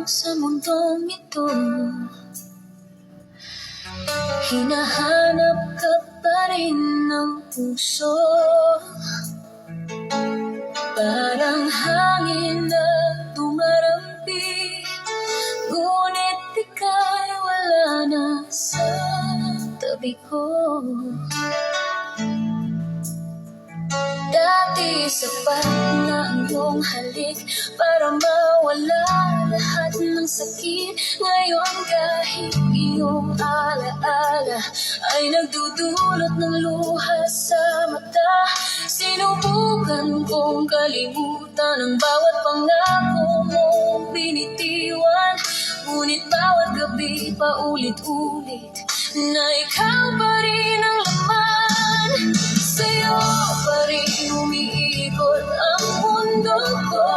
sa mundong ito. Hinahanap ka pa rin ng puso, parang hangin na dumarampi, ngunit ika'y wala na sa tabi ko. Dati sapat na ang iyong halik para mawala lahat ng sakit. Ngayon kahit iyong alaala ay nagdudulot ng luha sa mata. Sinubukan kong kalimutan ang bawat pangako mong binitiwan, ngunit bawat gabi paulit-ulit na ikaw pa rin ang laman. Sa'yo pa rin umiikot ang mundo ko,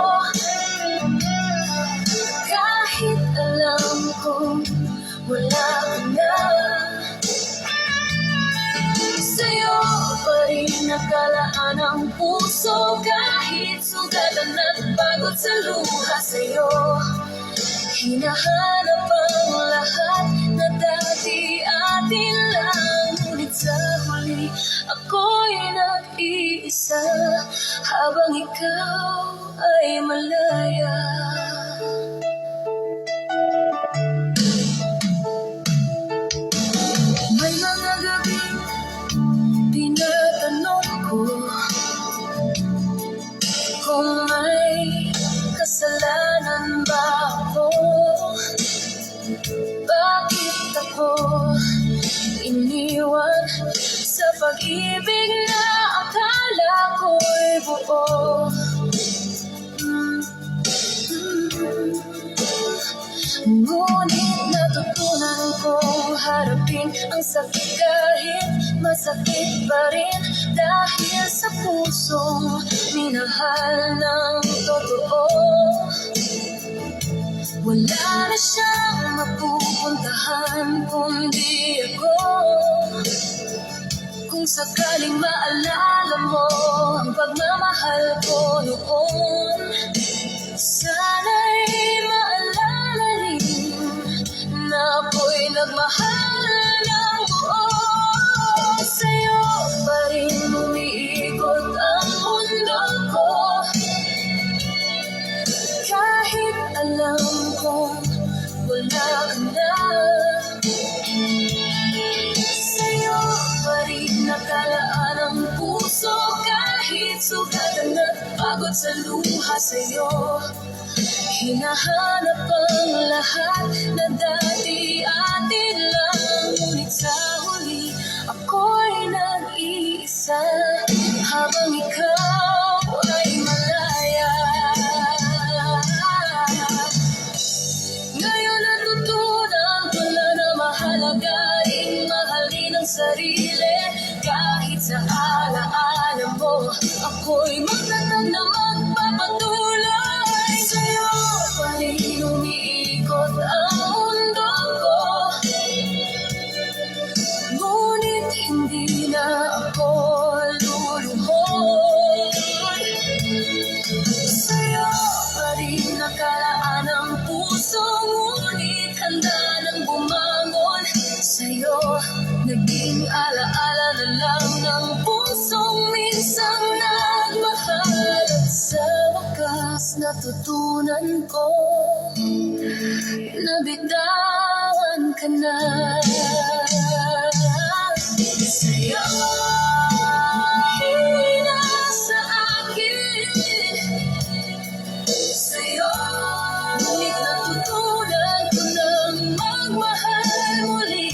kahit alam kong wala ka na. Sa'yo pa rin nakalaan ang puso, kahit sugatan at pagod sa luha. Sa'yo hinahanap ang lahat na dati atin lang, ngunit sa huli ako'y nag-iisa habang ikaw ay malaya. May mga gabing tinatanong ko kung may kasalanan ba ako. Bakit ako iniwan sa pag-ibig na akala ko'y buo? Ngunit natutunan kong harapin ang sakit kahit masakit pa rin, dahil sa pusong minahal ng totoo. Wala na siyang mapupuntahan kundi ako. Kung sakaling maalala mo ang pagmamahal ko noon, sana'y maalala rin na ako'y nagmahal ng buo. Sa'yo pa rin umiikot ang mundo ko, kahit alam kong wala ka na. Sa'yo pa rin nakalaan ang puso, kahit sugatan at pagod sa luha. Sa'yo hinahanap ang lahat na dati atin lang, ngunit sa huli ako'y nag-iisa habang ikaw ay malaya. Ngayon natutunan ko na mahalagaing mahalin ang sarili, kahit sa alaala mo ako'y magtatag na magpapatuloy. Sa'yo pa rin umiikot ang mundo ko, ngunit hindi na ako luluhod. Sa'yo pa rin nakalaan ang puso, ngunit handa nang bumangon. Sa'yo naging alaala na lang ng pusong minsang nagmahal. At sa wakas natutunan ko na bitawan ka na. Sa'yo hina sa akin, sa'yo ngunit natutunan ko ng magmahal muli.